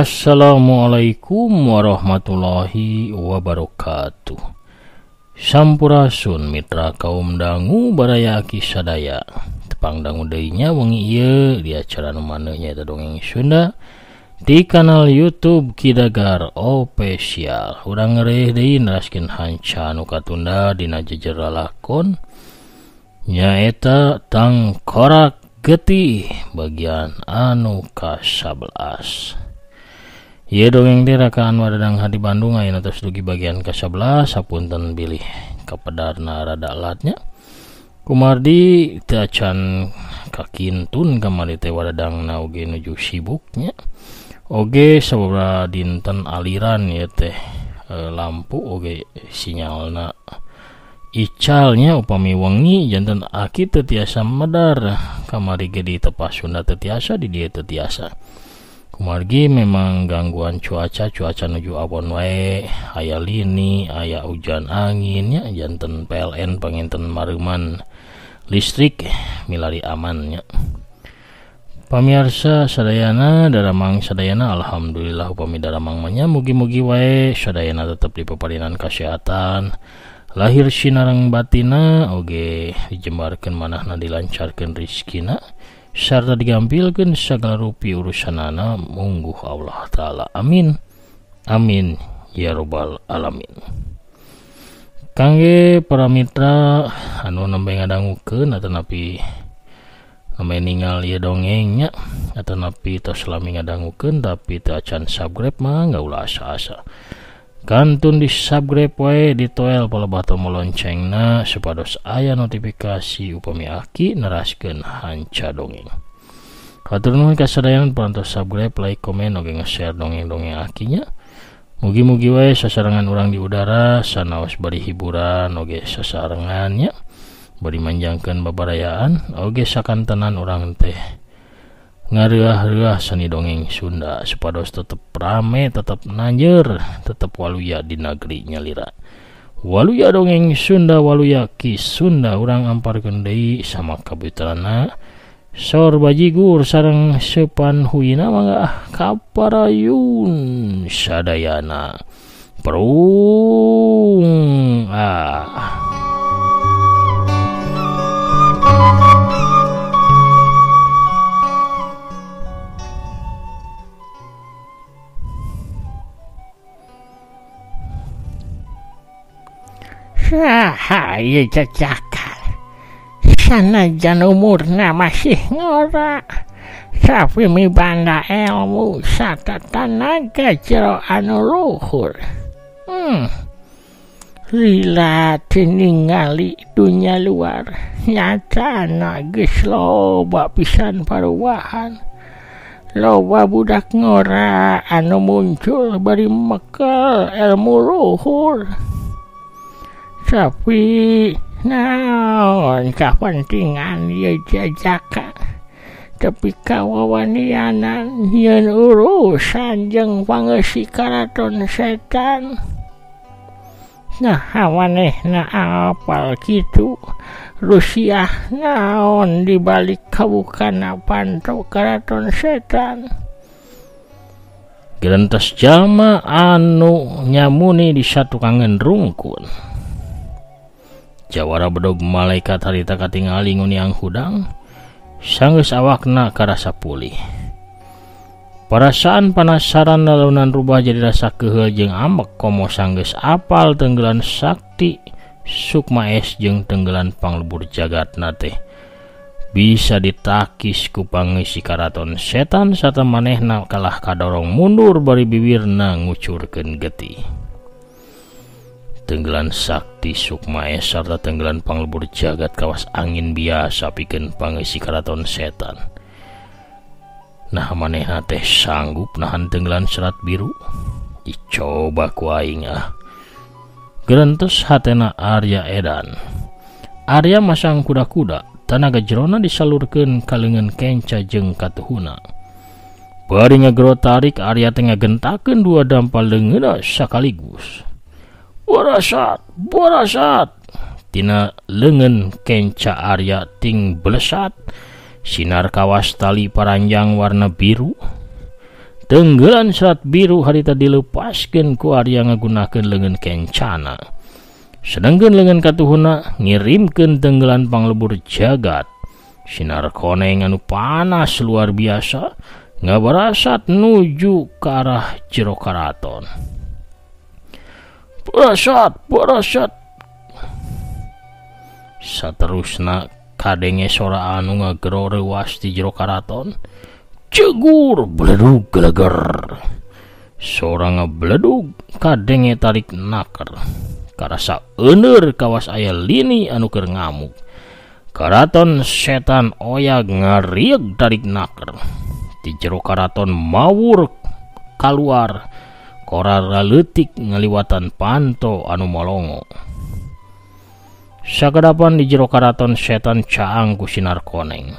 Assalamualaikum warahmatullahi wabarakatuh. Sampurasun mitra kaum dangu barayaki sadaya. Tepang dangu deuinya wengi ieu di acara nu maneh nyaeta dongeng Sunda di kanal YouTube Kidagar Official. Urang ngeureuh deui neraskeun hanca nu katunda dina jejer lalakon nyaeta Tangkorak Getih bagian anu ka-11. Ieu dongeng teh rakaan wadadang hati Bandung ayeuna tos dugi bagian ka-11 sapunten bilih kapedarna rada latnya. Kumardi teu acan kakintun kamari teh wadadangna oge nuju sibuknya. Oge sababaraha dinten aliran ieu teh lampu oge sinyalna icalnya upami wengi janten aki teu tiasa medar kamari ge di tepas Sunda teu tiasa di dieu teu tiasa. Kumargi memang gangguan cuaca nuju abon wae, aya lini, aya hujan anginnya, janten PLN panginten mareuman listrik milari amannya. Pamirsa sadayana daramang sadayana alhamdulillah upami daramang manya mugi-mugi wae sadayana tetep dipaparinan kesehatan, lahir sinareng batina oge dijembarkeun manahna dilancarkeun rizkina sarta digampilkeun sagala rupi urusanana mungguh Allah Ta'ala. Amin amin ya robbal alamin. Kangge para mitra anu nembe ngadangukeun atanapi nembe ningal ieu dongengnya atanapi tos lami ngadangukeun tapi teu acan subscribe mah ulah asa-asa. Kantun di subscribe wae ditoel palebah tombol loncengna supados aya notifikasi upami aki neraskeun hanca dongeng. Hatur nuhun kasadayan parantos subscribe, like, komen, oge nge-share dongeng-dongeng akinya. Mugi-mugi wae sasarengan urang di udara sanaos bari hiburan oge sasarengannya bari manjangkeun babarayaan oge sakantenan urang teh ngareah-reah seni dongeng Sunda supados tetep rame, tetep nanjeur, tetep waluya di negeri nyalira. Waluya dongeng Sunda, waluya ki Sunda urang amparkeun deui sama kabutarana sor bajigur sareng sepanhuina mangga kaparayun sadayana. Prung Saha ieu cacakan sanajan umurna masih ngora tapi mibanda ilmu sarta tanaga jero anu luhur. Lila tiningali dunia luar nyatana geus loba pisan parubahan. Loba budak ngora anu muncul bari mekel ilmu luhur. Tapi naon kapentingan ieu jajaka tapi kawawanianan yen urusan jeung pangeussi karaton setan. Nah hawanehna apal kitu Rusia naon dibalik kabukana panto karaton setan. Gerentas jalma anu nyamuni di satukangeun rungkun. Jawara bedog malaikat harita katingali nguniang hudang sanggeus awakna karasa pulih. Perasaan panasaran lalunan rubah jadi rasa keheul jeung ambek komo sanggeus apal tenggelan sakti sukma es jeung tenggelan panglebur jagatna teh bisa ditakis ku pangeussi karaton setan sarta manehna kalah kadorong mundur bari bibirna ngucurkeun getih. Tenggelan sakti sukma es sarta tenggelan panglebur jagat kawas angin biasa pikeun pangeussi karaton setan. Nah manehna teh sanggup nahan tenggelan serat biru? Dicoba ku aing Gerentos hatena Arya edan. Arya masang kuda-kuda tanaga jerona disalurkeun ka leungeun kenca jeung katuhuna. Bari ngagero tarik Arya teh ngagentakeun dua dampal leungeunna sakaligus. Borasat tina leungeun kenca Arya ting belesat sinar kawas tali paranjang warna biru Tenggelan serat biru harita dilepaskeun ku Arya ngagunakeun leungeun kencana. Sedangkan leungeun katuhuna ngirimkeun tenggelan panglebur jagat. Sinar koneng anu panas luar biasa ngabarasat nuju ke arah jero karaton. Barasat. Saterusna kadenge sora anu ngagero rewas di jero karaton. Cegur bledug geleger. Sora ngabledug kadenge tarik naker. Karasa euneur kawas aya lini anu keur ngamuk. Karaton setan oyag ngarieg tarik naker. Di jero karaton mawur kaluar korara leutik ngaliwatan panto anu molongo. Sakadapan di jero karaton setan caang ku sinar koneng.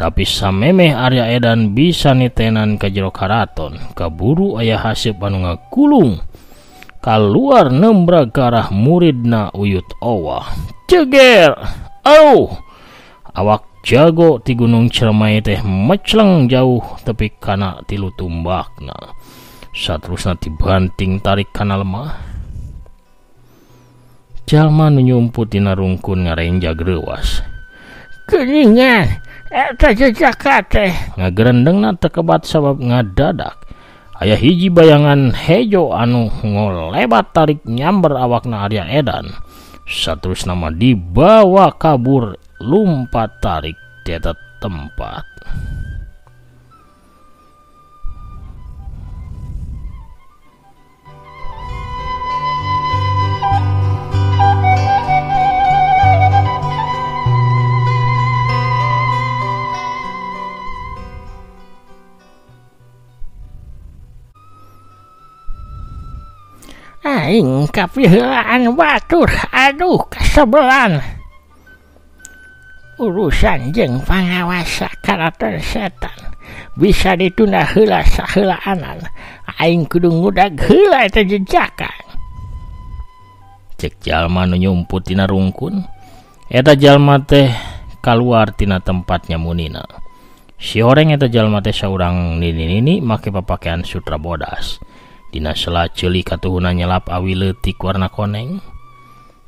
Tapi samemeh Arya Edan bisa nitenan ka jero karaton, kaburu aya haseup anu ngakulung kaluar nembrag ke arah muridna Uyut Owa. Ceger! Auh! Awak jago ti Gunung Ciremai teh mecleng jauh tepi kana tilu tumbakna. Saterusna dibanting tarik kana lemah. Jalma nu nyumput dina rungkun ngarenjag reuwas. Geuningan eta jejaka teh Ngagerendengna teu kebat sabab ngadadak aya hiji bayangan hejo anu ngolebat tarik nyamber awakna Arya Edan. Saterusna mah dibawa kabur lumpat tarik di eta tempat. aing kapiheulaan batur, aduh kasebelan. Urusan jeung pangawasa karaton setan bisa ditunda heula saheulaanan. Aing kudu ngudag heula eta jejaka. Cek jalma nu nyumput tina rungkun. Eta jalma teh kaluar tina tempatnya munina. Si horeng eta jalma teh saurang nini-nini make papakean sutra bodas. Dina sela ceuli katuhuna nyelap awi leutik warna koneng.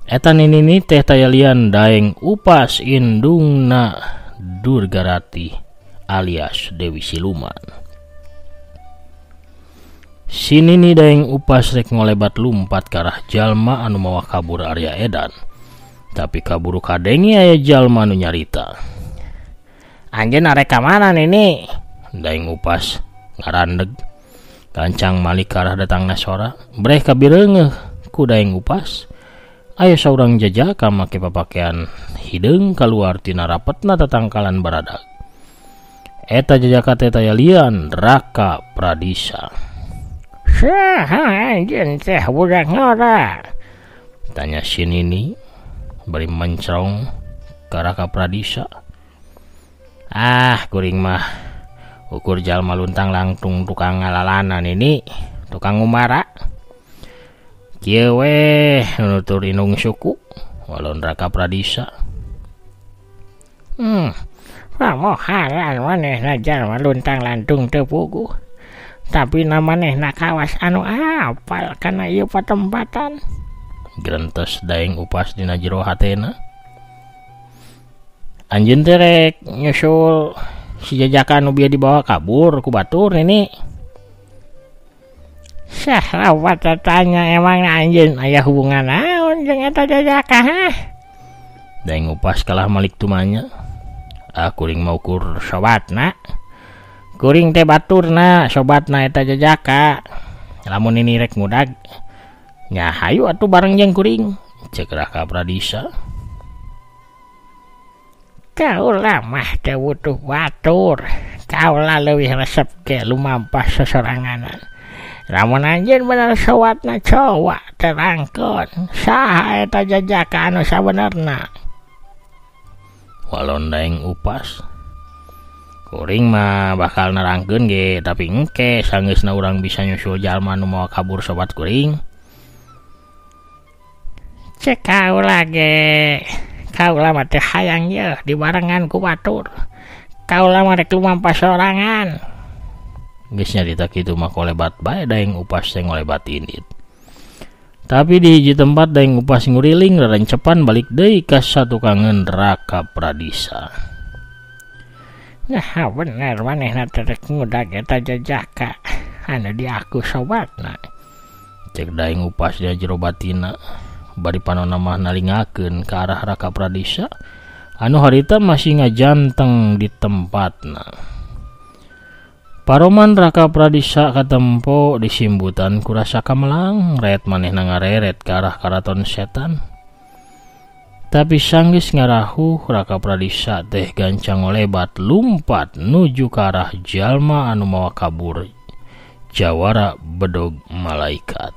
Eta nini teh tayalian daeng upas indungna Durgarati alias Dewi Siluman. Si nini daeng upas rek ngolebat lumpat ke arah jalma anu mawa kabur Arya Edan. Tapi kaburu kadengi aya jalma anu nyarita. Anjeun arek ka mana nini? Daeng upas ngarandeg. Kancang malik ke arah datangna sora. Breh kabireungeuh ku daeng upas. Aya saurang jajaka make papakean hideung kaluar tina rapetna tatangkalan baradag. Eta jajaka teh tayalian Raka Pradisa. Saha anjeun teh budak ngora? Tanya si nini bari mencrong ka Raka Pradisa. Kuring mah ukur jalma luntang langtung tukang ngalalanan ini, tukang umara. Kieu we nutur indung suku walon Raka Pradisa. Pamoharan manehna jalma luntang lantung teu puguh. Tapi namanehna kawas anu apal kana ieu patempatan. Grentes daeng upas dina jero hatena. Anjeun teh rek nyusul si jajaka anu bieu dibawa kabur ku batur ini. Saha tanya emang anjeun aya hubungan naon jeung eta jajaka hah? Daeng upas kalah malik tumanya. Kuring mau ukur sobatna. Kuring teh baturna sobatna eta jajaka. Lamun ini rek ngudag nya hayu atuh bareng jeung kuring, cek Raka Pradisa. Kaula mah teu butuh batur. Kaula leuwih resep ge lumampah sesoranganan. Lamun anjeun bener sowatna cowa terangkeun saha eta jajaka anu sabenerna. Walon daeng upas. Kuring mah bakal nerangkeun ge tapi engke sangeusna urang bisa nyusul jalma anu mawa kabur sobat kuring. Cek kaula ge. Kaula mah teu hayang yeuh dibarengan ku batur. Kaula mah rek lumampah sorangan. geus nyarita kitu mah kolebat bae daeng upas teh ngolebat indit. Tapi di hiji tempat daeng upas nguriling rerencepan balik deui ka satukangeun Raka Pradisa. Nah bener manehna terek ngudag eta Jajaka anu di aku sobatna. Cek daeng upas dia jero batina bari panonna mah nalingakeun ka arah Raka Pradisa anu harita masih ngajanteng di tempatna. Paroman Raka Pradisa katempo disimbutan ku rasa kamelang ret manehna ngareret ke arah karaton setan. Tapi sanggeus ngarahu Raka Pradisa teh gancang ngolebat lumpat nuju ke arah jalma anu mawa kabur jawara bedog malaikat.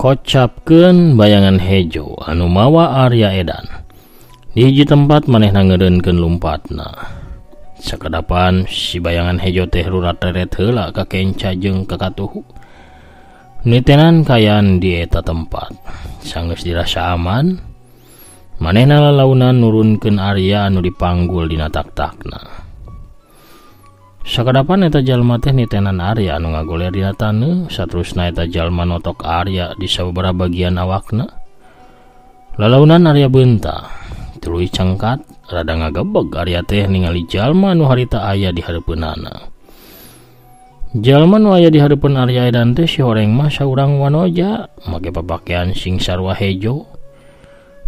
Kocapkeun bayangan hejo anu mawa Arya Edan di hiji tempat manehna ngeureunkeun lumpatna. Sakadapan si bayangan hejo teh rurat teret heula ka kenca jeung ka katuhu. Nitenan kayan di eta tempat. Sanggeus dirasa aman, manehna lalaunan nurunkeun Arya anu dipanggul dina tak-takna. Sakadapan eta jalma teh nitenan Arya anu ngagoler dina taneuh, saterusna eta jalma notok Arya di sababaraha bagian awakna. Lalaunan Arya beunta, tuluy cangkat, rada ngagebeg Arya teh ningali jalma anu harita aya di hareupeunana. Jalma nu aya di hareupeun Arya Edan teh si horeng mah saurang wanoja, make papakean sing sarua hejo.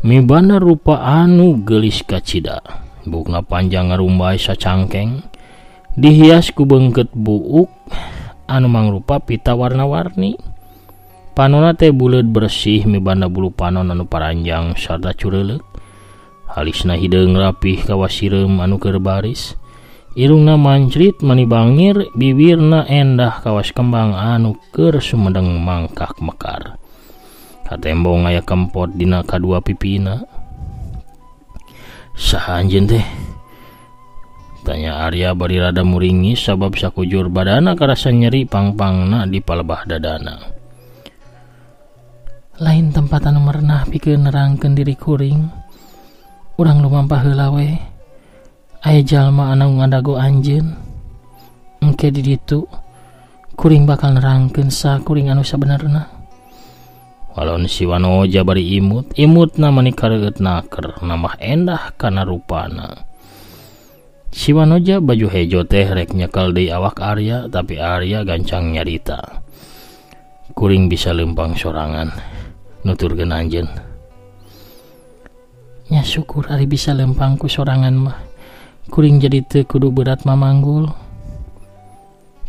Mibana rupa anu geulis kacida, bukna panjang ngarumbay sacangkeng. Dihias ku beungkeut buuk anu mangrupa pita warna-warni. Panonna teh buleud bersih mibanda bulu panon anu paranjang sarta cureuleuk. Halisna hideung rapih kawas sireum anu keur baris. Irungna mancrit mani bangir, bibirna endah kawas kembang anu keur sumedeng mangkak mekar. Katembong aya kempot dina kadua pipina. Saha anjeun teh? Tanya Arya bari rada muringis sabab sakujur badana karasa nyeri pangpangna di palebah dadana. Lain tempat anu merenah pikeun nerangkeun diri kuring. Urang lumampah heula we. Aya jalma anu ngadago anjeun. Engke di ditu kuring bakal nerangkeun sakuring anu sabenerna. Walon si wanoja bari imutna mani kareueut naker namah endah kana rupana. Si wanoja baju hejo teh rek nyekel deui awak Arya, tapi Arya gancang nyarita. Kuring bisa lempang sorangan, nuturkeun anjeun. Nya syukur ari bisa lempang ku sorangan mah. Kuring jadi teu kudu berat mamanggul.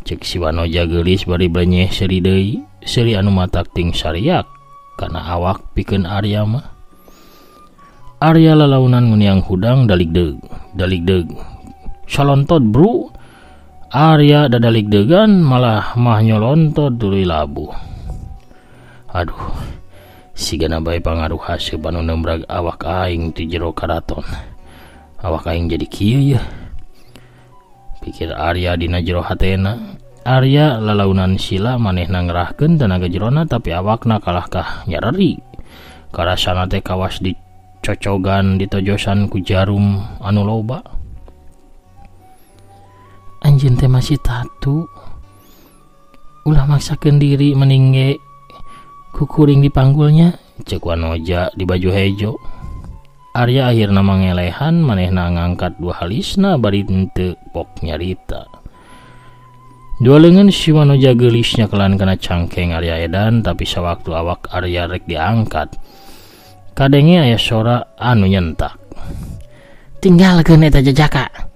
Cek si wanoja geulis bari blenyeh seuri deui, seuri anu matak ting sariak kana awak pikeun Arya mah. Arya lalaunan nguniang hudang dalig-deug. Salontot bro, Arya dadalik degan malah mah nyolontot tuluy labu. Aduh, sigana bae pangaruh haseup anu nembrag awak aing ti jero karaton. Awak aing jadi kieu ya. Pikir Arya dina jero hatena. Arya lalaunan sila manehna ngerahkeun tenaga jerona tapi awakna kalah kah nyareri. Karasana teh kawas dicocogan ditojosan ku jarum anu loba. Anjeun teh masih tatu. Ulah maksakeun diri meningge ku kuring dipanggulnya, cek wanoja di baju hejo. Arya akhirna mangelehan manehna ngangkat dua halisna bari henteu pok nyarita. Dua leungeun si wanoja geulis nyakelan kana cangkeng Arya Edan, tapi sawaktu awak Arya rek diangkat, kadenge aya sora anu nyentak. Tinggalkeun eta Jajaka.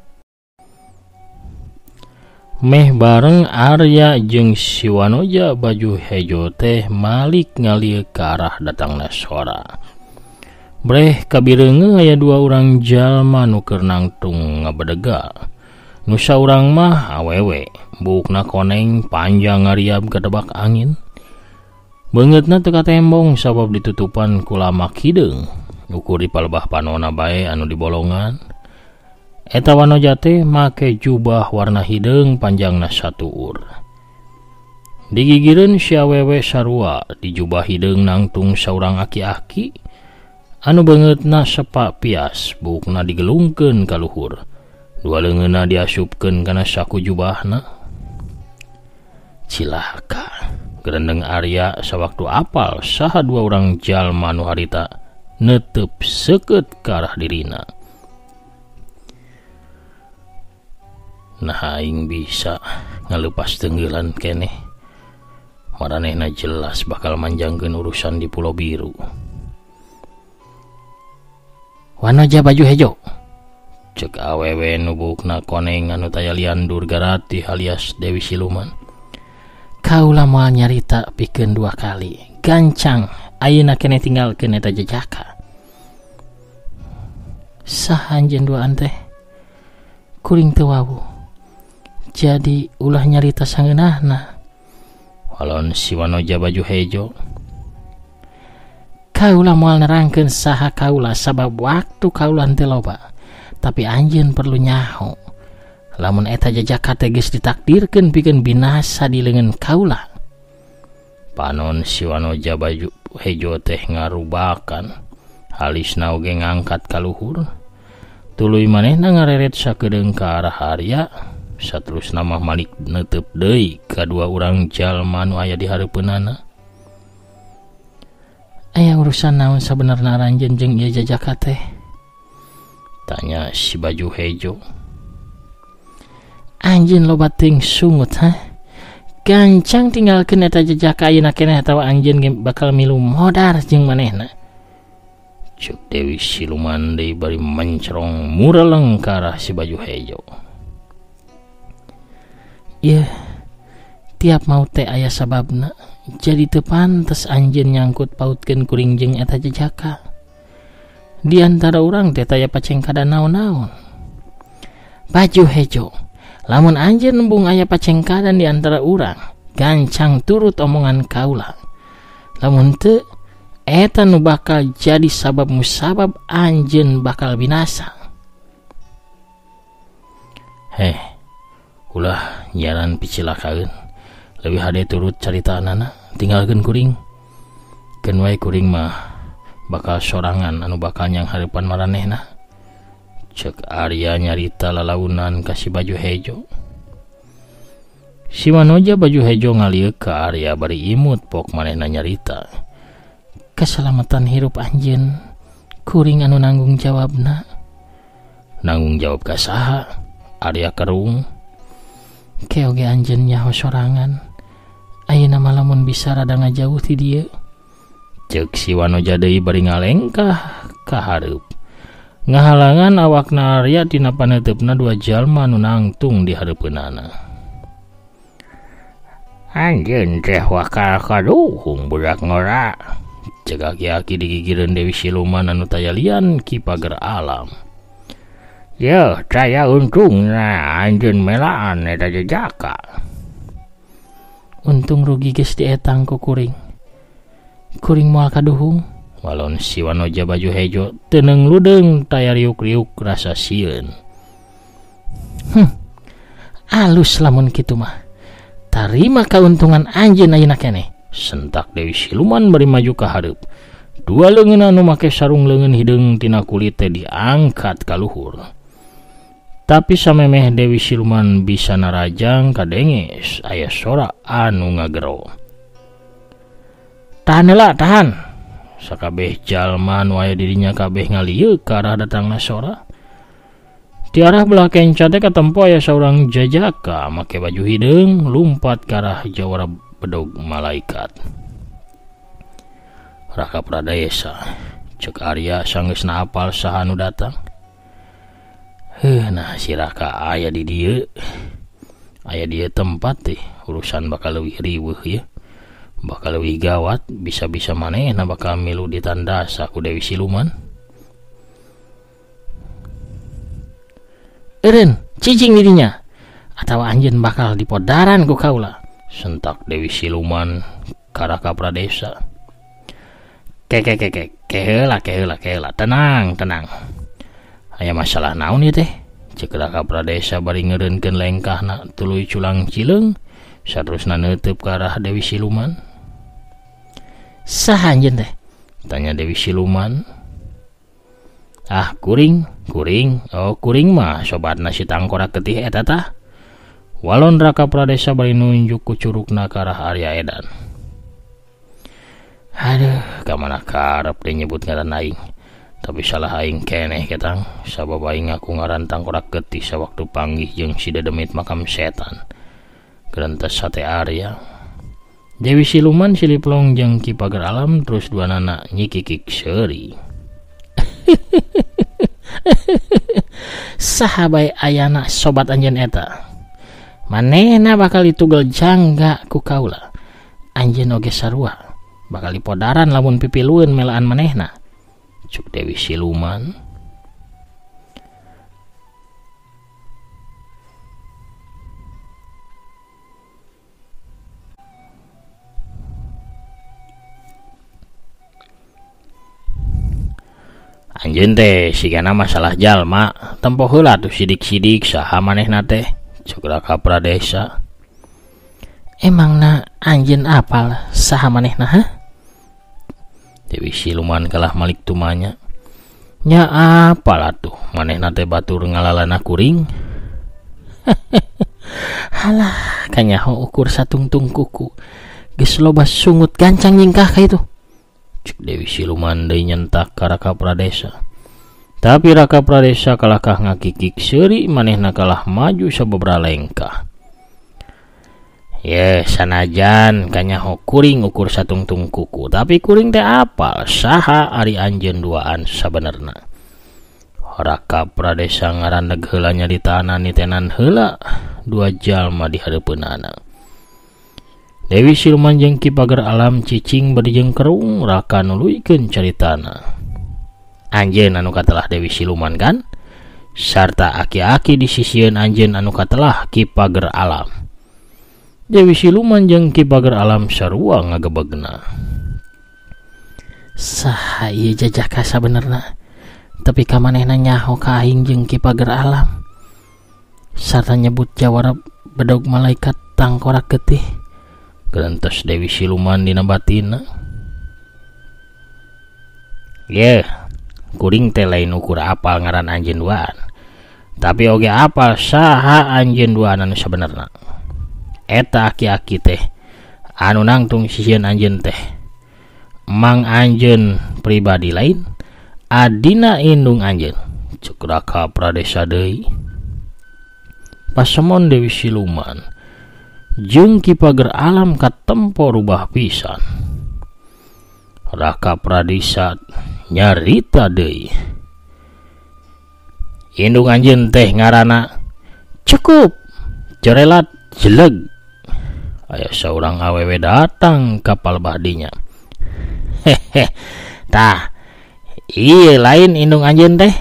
Meh bareng Arya jeung si wanoja baju hejo teh malik ngalieu ke arah datangna sora. Breh kabireungeun aya dua urang jalma nu keur nangtung ngabedega. Nu saurang mah awewe, buukna koneng panjang ngariab kadebak angin. Beungeutna teu katembong sabab ditutupan ku lamak hideung. Ukur di palebah panonna bae anu di bolongan. Eta wanoja teh make jubah warna hideung panjangna 1 ur. Digigireun si awewe sarua dijubah hideung nangtung saurang aki-aki anu beungeutna sepak pias, buukna digelungkeun ka luhur, dua leungeunna diasupkeun kana saku jubahna. Cilaka gerendeng Arya sawaktu apal saha dua urang jalma nu harita netep seukeut ka arah dirina. Nah aing bisa ngaleupas tenggelan keneh, maranehna jelas bakal manjangkeun urusan di Pulau Biru. Wanoja baju hejo, cek awewe nu buukna koneng anu taya liandur Garati alias Dewi Siluman. Kaula moal nyarita pikeun 2 kali, gancang ayeuna keneh tinggalkeun eta jejaka. Saha anjeun duaan teh? Kuring teu wawu. Jadi ulah nyarita sangeunahna. Walon si Wanoja baju hejo. Kaula moal nerangkeun saha kaula sabab waktu kaula teu loba. Tapi anjeun perlu nyaho. Lamun eta jejaka teh geus ditakdirkeun pikeun binasa di leungeun kaula. Panon si Wanoja baju hejo teh ngarubakan. Halisna oge ngangkat ka luhur. Tuluy manehna ngareret sakedeung ka arah Arya. Saterusna mah malik neuteup deui kadua urang jalma nu aya di hareupeunana. Aya urusan naon sabenerna ranjeun jeung ieu jajaka teh? Tanya si baju hejo. Anjeun loba teuing sungut ha? Gancang tinggalkeun eta jajaka ayeuna keneh atawa anjeun bakal milu modar jeung manehna. Cuk Dewi Siluman deui bari mencrong mureleng ka arah si baju hejo. Ya, tiap mau teh aya sababna. Jadi teu pantes anjeun nyangkut pautkeun kuring jeung eta jejaka. Di antara urang teh taya paceng kada naon-naon. Baju hejo, lamun anjeun nembung aya paceng kadan di antara urang, gancang turut omongan kaula. Lamun teu, eta nu bakal jadi sabab musabab anjeun bakal binasa. Ulah nyaran picilakaeun, leuwih hade turut caritaanana, tinggalkeun kuring. Keun wae kuring mah bakal sorangan anu bakal nyang hareupan maranehna. Cek Arya nyarita lalaunan ka si baju hejo. Si Wanoja baju hejo ngalieu ka Arya bari imut pok manehna nyarita. Keselamatan hirup anjeun kuring anu nanggung jawabna. Nanggung jawab ka saha? Arya kerung. Keoge anjeun nyaho sorangan. Ayeuna mah lamun bisa rada ngajauh ti dieu. Ceuk si Wanoja deui bari ngalengkah ka hareup. Ngahalangan awakna Arya tina paneteupna 2 jalma nu nangtung di hareupeunana. Anjeun teh wakal kaduhung budak ngora. Ceuk aki-aki digigireun Dewi Siluman anu taya lian ki pager alam. Ya, saya untungna anjeun melaan eta jejaka. Untung rugi geus dietang ku kuring. Kuring moal kaduhung. Walon si Wanoja baju hejo teuneng ludeung taya riuk-riuk rasa sieun. Alus lamun kitu mah. Tarima kauntungan anjeun ayeuna keneh. Sentak Dewi Siluman bari maju ka hareup. 2 leungeunna nu make sarung leungeun hideung tina kulit teh diangkat ka luhur. Tapi samemeh Dewi Siluman bisa narajang kadenges aya sora anu ngagero. Tahan heula, tahan. Sakabeh jalma nu aya dirinya kabeh ngalieu ka arah datangna sora. Di arah belah kenca teh katempo aya saurang jajaka make baju hideung lumpat ka arah jawara bedog malaikat. Raka Pradesa, cek Arya sanggeusna apal saha nu datang. Nah si Raka aya di dieu. Aya di tempat teh urusan bakal leuwih riweuh ya. Bakal leuwih gawat, bisa-bisa manehna bakal milu ditandasa ku Dewi Siluman. Eureun, cicing dirinya. Atawa anjeun bakal dipodaran ku kaula. Sentak Dewi Siluman ka Raka Pradesa. Keheula, tenang. Aya masalah naon ieu teh? Cek Raka Pradesa bari ngeureunkeun lengkahna tuluy culang cileung Saterusna neuteup ke arah Dewi Siluman. Saha anjeun teh? Tanya Dewi Siluman. Ah, kuring. Oh, kuring mah sobatna si Tangkorak Getih eta tah. Walon Raka Pradesa bari nunjuk ku curugna ke arah Arya Edan. Aduh, kamana karep dia nyebut ngaran aing. Tapi salah aing keneh ketang. Sabab aing ngaku ngaran Tangkorak Getih sawaktu panggih jeung si Dedemit makam setan. Gerentas sate Arya. Dewi Siluman, Siliplong jeung Ki Pagar Alam terus dua nana nyikikik seuri. Saha bae ayana sobat anjeun eta? Manehna bakal ditugel jangga ku kaula. Anjeun oge sarua bakal dipodaran lamun pipilueun melaan manehna. Cuk Dewi Siluman. Anjeun teh sigana masalah jalma, tempo heula tuh sidik-sidik saha manehna teh, cuk Raka Pradesa. Emangna anjeun apal saha manehna hah? Dewi Siluman kalah malik tumanya. Nya apal atuh manehna teh batur ngalalana kuring. Halah, kanyaho ukur satungtung kuku. Geus loba sungut gancang nyingkah ka itu. Cuk Dewi Siluman deui nyentak ka Raka Pradesa. Tapi Raka Pradesa kalahkah ngakikik seuri, manehna kalah maju sababaraha lengkah. Ye, sanajan kanyaho kuring ukur satungtung kuku, tapi kuring teh apal saha ari anjeun duaan sabenerna. Raka Pradesa ngarandeg heula nyaritana nitenan heula dua jalma di hareupeunana. Dewi Siluman jeung Ki Pagar Alam cicing bari jeung kerung Raka nuluykeun caritana. Anjeun anu katelah Dewi Siluman kan? Sarta aki-aki disisieun anjeun anu katelah Ki Pagar Alam. Dewi Siluman jeung Ki Pagar Alam sarua ngagebegna. Saha ieu jajaka sabenerna? Tapi ka manehna nyaho ka aing jeung Ki Pagar Alam. Sarta nyebut jawara bedog malaikat Tangkorak Getih. Gerentas Dewi Siluman dina batina. Ye, kuring teh lain ukur apal ngaran anjeun duaan. Tapi oge apal saha anjeun duaan anu sabenerna. Eta aki-aki teh anu nangtung sisieun anjeun teh mang anjeun pribadi lain, adina indung anjeun. Cuk Raka Pradesa deui. Pasemon Dewi Siluman jeung Ki Pagar Alam katempo rubah pisan. Raka Pradesa nyarita deui. Indung anjeun teh ngaranna cukup cerelat jeleg. Aya saurang awewe datang ka palebahdinya. Hehe, tah ieu lain indung anjeun teh,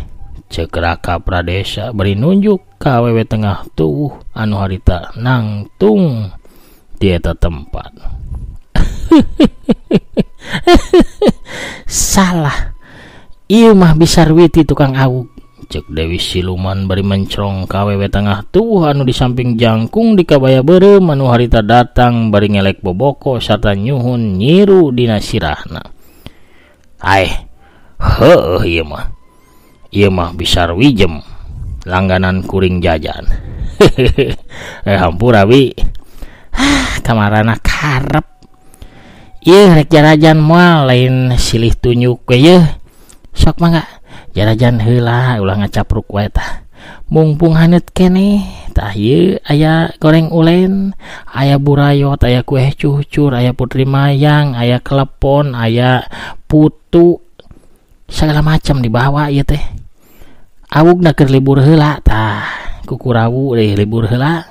ceuk Raka Pradesa beri nunjuk ka awewe tengah tuh anu harita nangtung di eta tempat. Salah, ieu mah Bisarwiti tukang awuk, ceuk Dewi Siluman bari mencrong ka awewe tengah tuh anu di samping jangkung di kabaya beureum anu harita datang bari ngelek boboko sarta nyuhun nyiru dina sirahna. Heueuh ieu mah Bisarwijem, langganan kuring jajan. Hampura wi. Kamarana karep. Ieu rek jarajan moal lain silih tunjuk we yeuh. Sok mangga jarajan heula ulah ngacapruk wae tah. Mumpung haneut keneh tah ieu aya goreng ulen, aya burayot, aya kueh cucur, aya putri mayang, aya klepon, aya putu, segala macam dibawa ieu teh. Awugna keur libur heula tah, kukurawu deui libur heula.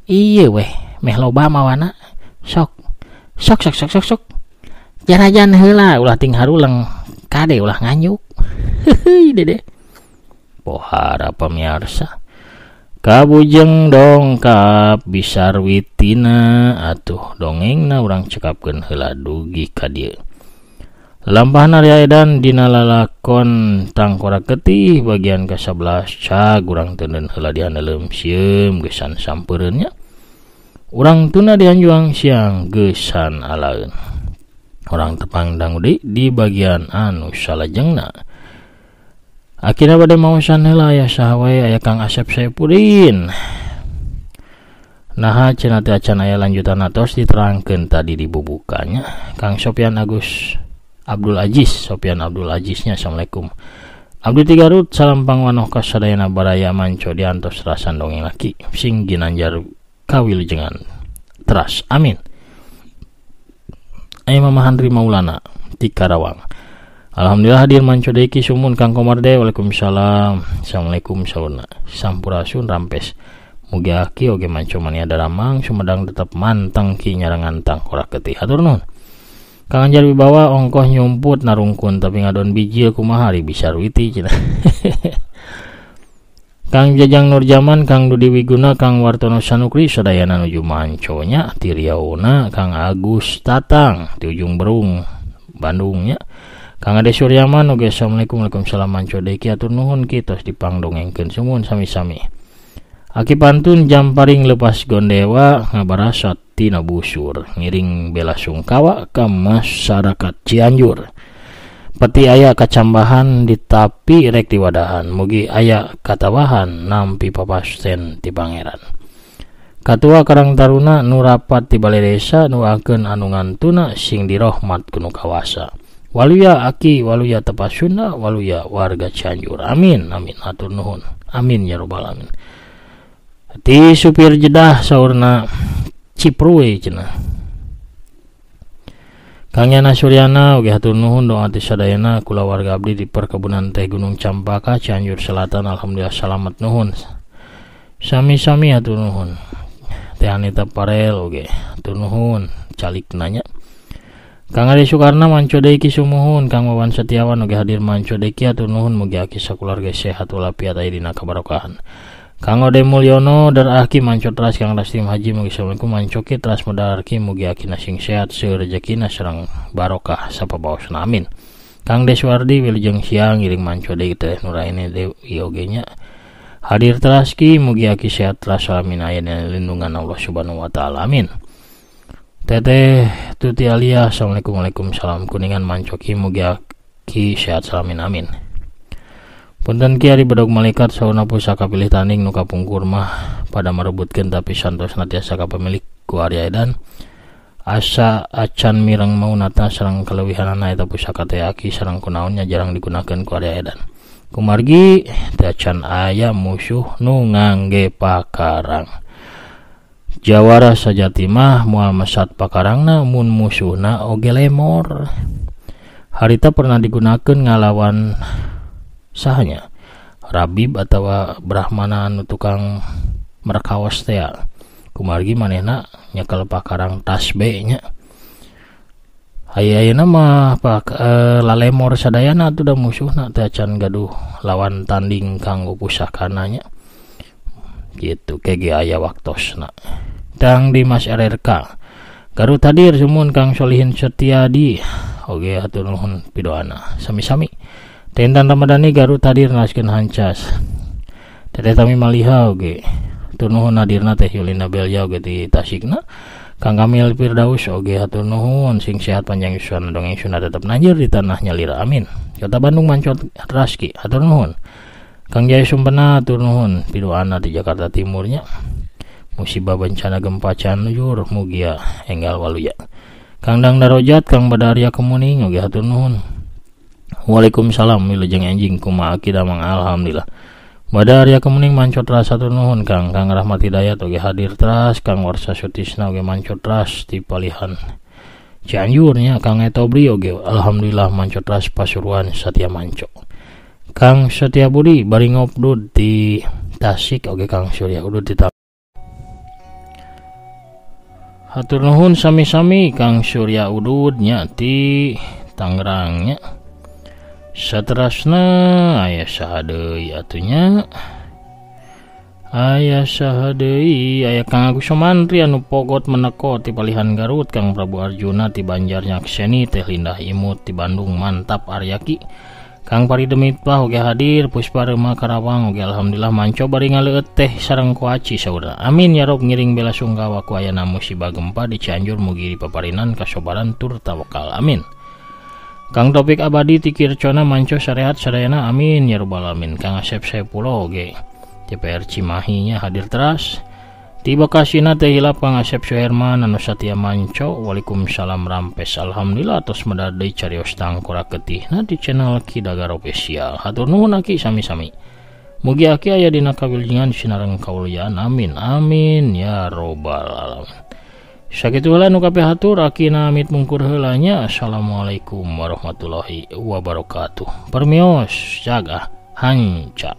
Ieu weh meh loba mawana. Sok. Jarajan heula ulah ting haruleng kade ulah nganyuk. Heuh dede. Pohara pamirsa. Kabujeng dongkap Bisarwitina atuh dongengna urang cekapkeun heula dugi ka dieu. Lampahan Arya Edan dina lalakon Tangkorak Getih bagian ke-11 cag urang teuneun heula di handeuleum sieum gesan sampeureunnya. Urang tuna dianjuang siang gesan alaeun. Orang tepang dangudi di bagian anu salajengna. Akhirnya bade maosan heula aya saha wae aya Kang Asep Saipudin. Nah cenah teh acan aya lanjutan tos diterangkeun tadi di bubukanya. Kang Sopyan Abdul Aziznya Assalamualaikum. Abdi ti Garut salam pangwanoh ka sadayana baraya manco diantos rasan dongeng laki sing ginanjar kawilujengan teras amin. Aya Mama Handri Maulana ti Karawang. Alhamdulillah hadir manco deui ki sumun Kang Komarde. Waalaikumsalam. Assalamualaikum sauna. Sampurasun rampes. Mugi aki oge manco mania daramang sumedang tetep manteng ki nyarangan tang korak getih. Hatur nuhun. Kang Anjar Wibawa ongkoh nyumput narungkun tapi ngadon bijil kumaha ari bisa ruiti cenah. Kang Jajang Nurjaman, Kang Dudi Wiguna, Kang Wartono Sanukri sadayana nuju manconya ti Riauna, Kang Agus Tatang ti ujung Berung Bandungnya. Kang Ade Suryaman oge Assalamualaikum. Waalaikumsalam manco deui ki atur nuhun kitos dipangdongengkeun sumun sami-sami. Aki pantun jam paring lepas gondewa ngabarasat tina busur ngiring bela sungkawa ka masyarakat Cianjur. Peti aya kacambahan di tapi rek diwadahan mugi aya katawahan nampi papasten ti pangeran. Katua Karang Taruna nu rapat ti balai desa nuakeun anu ngantuna sing dirahmat ku nu kawasa. Waluya aki waluya tepasuna waluya warga Cianjur. Amin amin hatur nuhun. Amin ya rabbal alamin. Ti supir jedah saurna Cipruwe cenah. Kang Yana Suryana oge hatur nuhun doa ti sadayana kula warga abdi di perkebunan teh Gunung Campaka Cianjur Selatan. Alhamdulillah salamet nuhun. Sami-sami hatur nuhun. Teh Anita Parel oge hatur nuhun calik nanya. Kang Ade Sukarna manco deui ki sumuhun. Kang Wawan Setiawan oge hadir manco deui ki hatur nuhun mugi aki sakularga sehat walafiat aya dina kabarokahan. Kang Ode Mulyono daraki manco teras Kang Rastim Haji mugi Assalamualaikum manco ki teras medarki mugi akina sing sehat seueur rezekina sareng barokah sapabaosna amin. Kang Deswardi wilujeng siang ngiring manco deui teh Nuraini Dewi oge nya hadir teras ki mugi aki sehat teras alamin aya dina lindungan Allah Subhanahu wa taala amin. Teteh Tuti Alia Assalamualaikum. Waalaikumsalam kuningan manco ki mugi aki sehat salamin amin. Punten ki ari bedog malaikat sauna pusaka pilih tanding nu kapungkur mah pada merebutkeun tapi santos natiasa ka pemilik ku ari edan asa acan mireng maunata sareng kalewihanana eta pusaka teh aki sareng kunaonnya jarang digunakeun ku ari edan. Kumargi teh acan aya musuh nu ngangge pakarang. Jawara sajati mah moal mesat pakarangna mun musuhna oge lemor. Harita pernah digunakeun ngalawan sahanya Rabib atau Brahmana anu tukang merkaos teh kumargi manehna nyekel pakarang tasbe nya ayeuna mah lalemor sadayana atuh da musuhna teh acan gaduh lawan tanding kanggo pusakana nya gitu kege aya waktosna. Tang Dimas RRK Garut hadir sumun Kang Solihin Setiadi oge hatur nuhun pidoana sami-sami. Tendan Ramadhani Garut hadir naskeun hancas. Teteh Tami Maliha oge hatur nuhun hadirna teh Yulina Belja oge di Tasikna. Kang Kamil Firdaus oge hatur nuhun sing sehat panjang yusana dongeng sunah tetep nanjir di tanah nyalira amin. Kota Bandung Mancot Raski hatur nuhun. Kang Jaya Sumpena hatur nuhun pidoana di Jakarta Timurnya. Musibah bencana gempa Cianjur mugia enggal waluya. Kang Dang Darojat Kang Badaria Kemuning oge hatur nuhun. Waalaikumsalam wilujeng enjing kumaha kidamang alhamdulillah. Badaria Kemuning mancot ras hatur nuhun Kang Rahmat Hidayat oge hadir teras Kang Warsa Sutisna oge mancot ras ti palihan Cianjur nya. Kang Etobri oge alhamdulillah mancot ras Pasuruan Satya Manco. Kang Setia Budi Baringop Dud di Tasik oge Kang Surya Udud di hatur nuhun sami-sami Kang Surya Udud nya ti Tangerang nya. Saterasna aya saha deui atunya aya saha deui aya Kang Agus Sumantri anu pogot meneko ti palihan Garut. Kang Prabu Arjuna ti Banjar Nyakseni teh Lindah Imut ti Bandung mantap Aryaki. Kang Paridemit Pah oge hadir, Puspa Rema Karawang oge alhamdulillah manco bari ngaleueut teh sareng ku aci saudara. Amin ya rob, ngiring bela sungkawa ku ayana musibah gempa di Cianjur mugi dipaparinan kasobaran tur tawakal. Amin. Kang Topik Abadi ti Kircona manco sarehat sadayana. Amin ya robbal alamin. Kang Asep Sepuluh oge TPR Cimahi nya hadir teras. Di Bekasina teh hilap Kang Asep Suherman anu satia manco. Waalaikumsalam rampes. Alhamdulillah tos medal deui carios tangkora ketihna di channel Kidagar Official. Hatur nuhun aki sami-sami. Mugi aki aya dina kawilingan sinareng kaulyan. Amin amin ya robbal alamin. Sakitu heula nu kabeh hatur aki namit mungkur heula nya. Assalamualaikum warahmatullahi wabarakatuh. Permios jaga hanca.